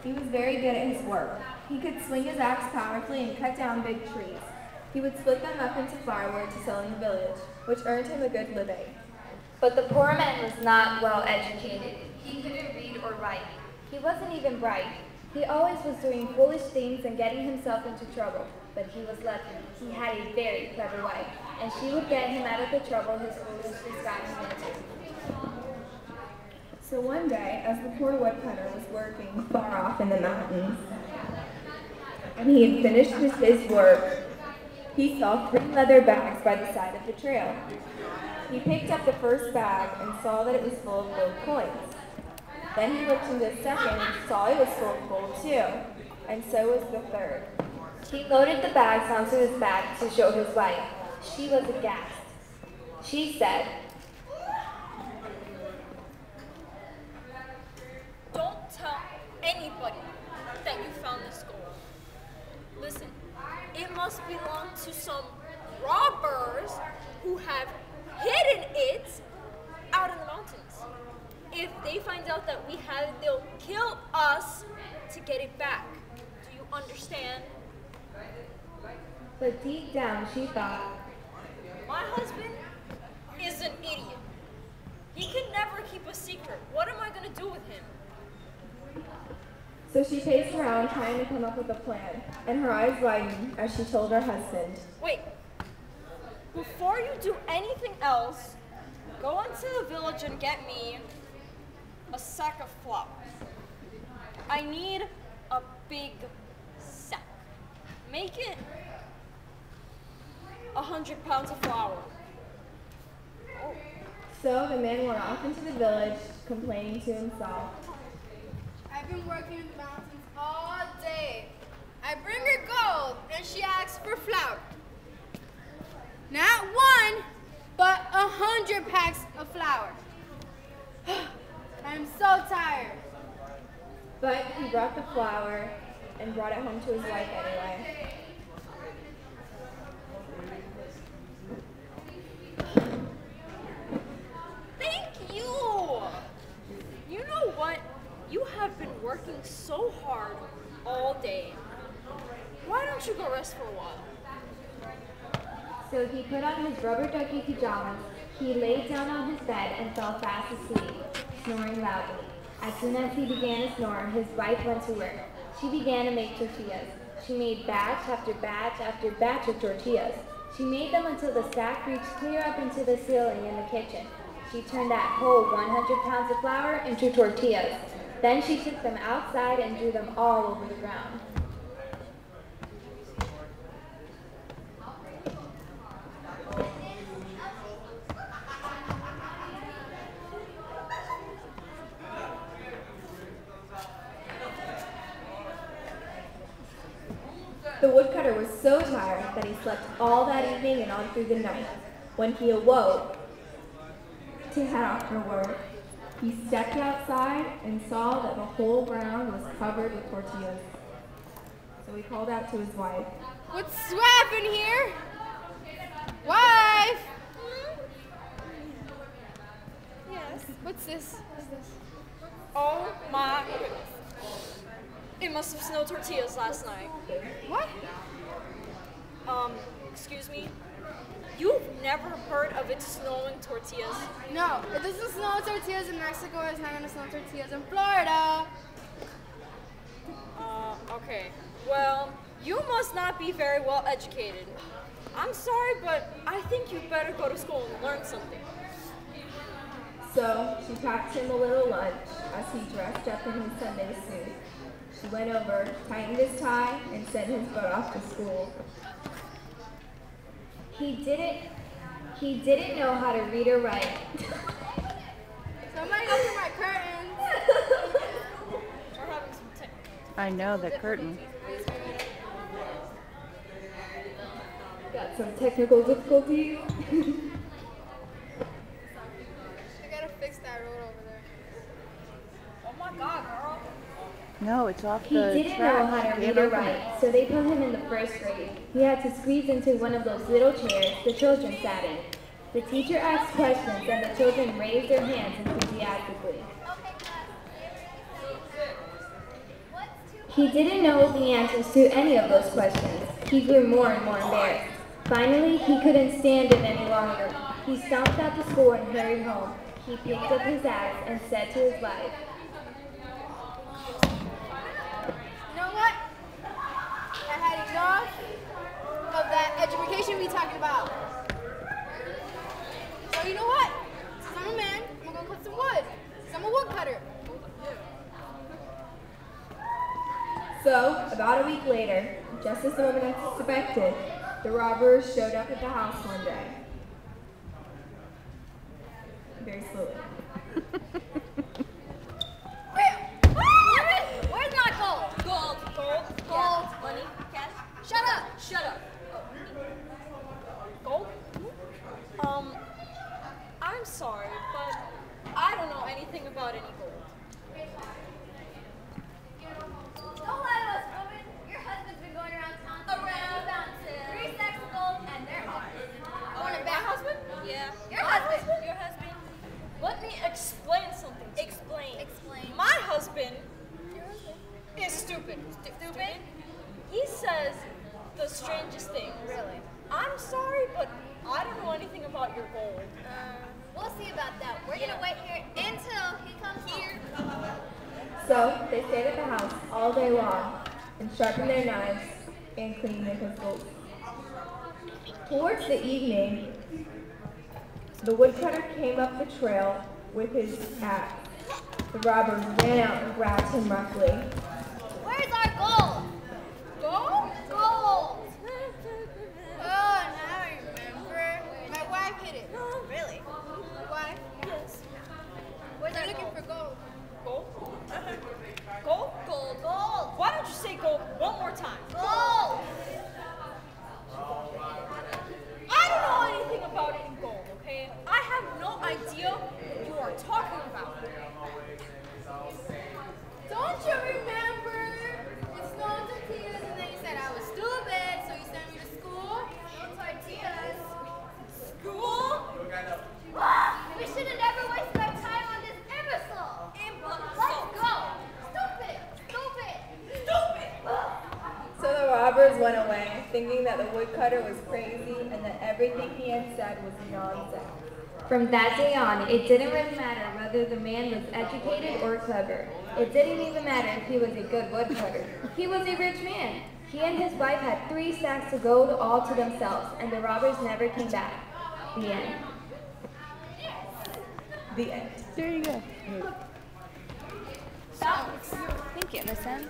He was very good at his work. He could swing his axe powerfully and cut down big trees. He would split them up into firewood to sell in the village, which earned him a good living. But the poor man was not well educated. He couldn't read or write. He wasn't even bright. He always was doing foolish things and getting himself into trouble. But he was lucky. He had a very clever wife, and she would get him out of the trouble his foolishness got him into. So one day, as the poor woodcutter was working far off in the mountains, and he had finished his work, he saw 3 leather bags by the side of the trail. He picked up the first bag and saw that it was full of gold coins. Then he looked into the second and saw it was full of gold too, and so was the third. He loaded the bags onto his back to show his wife. She was aghast. She said, "Don't tell anybody that you found this gold. Listen, it must belong to some robbers who have hidden it out in the mountains. If they find out that we have it, they'll kill us to get it back. Do you understand?" But deep down, she thought, My husband is an idiot. He can never keep a secret. What am I going to do with him? so she paced around trying to come up with a plan, and her eyes widened as she told her husband, Wait. Before you do anything else, go into the village and get me a sack of flour. I need a big sack. Make it 100 pounds of flour. Oh. So the man went off into the village, complaining to himself. I've been working in the mountains all day. I bring her gold, and she asks for flour. Not 1, but 100 packs of flour. I'm so tired. But he brought the flour and brought it home to his wife anyway. Thank you! You know what? You have been working so hard all day. Why don't you go rest for a while? so he put on his rubber ducky pajamas. He laid down on his bed and fell fast asleep, snoring loudly. As soon as he began to snore, his wife went to work. She began to make tortillas. She made batch after batch after batch of tortillas. She made them until the stack reached clear up into the ceiling in the kitchen. She turned that whole 100 pounds of flour into tortillas. Then she took them outside and drew them all over the ground. The woodcutter was so tired that he slept all that evening and on through the night. When he awoke to head off for work, he stepped outside and saw that the whole ground was covered with tortillas. So he called out to his wife. What's happening here? Wife! Yes. What's this? What's this? Oh my goodness. It must have snowed tortillas last night. What? Excuse me? You've never heard of it snowing tortillas? No, it doesn't snow tortillas in Mexico. It's not gonna snow tortillas in Florida. Okay. Well, you must not be very well educated. I'm sorry, but I think you better go to school and learn something. So she packed him a little lunch as he dressed up in his Sunday suit. She went over, tightened his tie, and sent his butt off to school. He didn't know how to read or write. Somebody open my curtains. We're having some technical. I know, the curtain. Got some technical difficulties. I gotta fix that road over there. Oh my God, girl. No, it's off He the didn't track. know how to read or write, so they put him in the first grade. He had to squeeze into one of those little chairs the children sat in. The teacher asked questions, and the children raised their hands enthusiastically. Okay, class. What's He didn't know the answers to any of those questions. He grew more and more embarrassed. Finally, he couldn't stand it any longer. He stomped out the school and hurried home. He picked up his axe and said to his wife, You know what? I had enough of that education we talking about. So you know what? Since I'm a man, I'm gonna go cut some wood. Since I'm a woodcutter. So, about a week later, just as the woman had suspected, the robbers showed up at the house one day. Very slowly. Where's my gold? Gold. Money. Cash. Shut up. Gold? I'm sorry, but I don't know anything about any gold. Don't lie to us, woman. Your husband's been going around town. Bouncing. 3 sacks of gold and they're ours. Want it back, husband? Yeah. Your husband. Your husband. Let me explain something. Explain. My husband is stupid. Stupid? He says the strangest things. Really? I'm sorry, but I don't know anything about your gold. We'll see about that. We're gonna wait here until he comes here. So, they stayed at the house all day long and sharpened their knives and cleaned their pistols. Towards the evening, the woodcutter came up the trail with his axe. The robbers ran out and grabbed him roughly. Where's our gold? Gold? Gold! Oh, now I remember. My wife hid it. Really? My wife? Yes. Where's our They're looking gold? for gold. Gold? Gold? Gold! Why don't you say gold one more time? Gold! I don't know anything about any gold, okay? I have no idea what you are talking about. Don't you remember? You snowed tortillas and then you said I was stupid, so you sent me to school? No tortillas. School? We should have never wasted our time on this imbecile. Let's go. Stupid. So the robbers went away, thinking that the woodcutter was crazy and that everything he had said was nonsense. From that day on, it didn't really matter whether the man was educated or clever. It didn't even matter if he was a good woodcutter. He was a rich man. He and his wife had 3 sacks of gold all to themselves, and the robbers never came back. The end. The end. There you go. Thanks. Thank you, Miss Anne.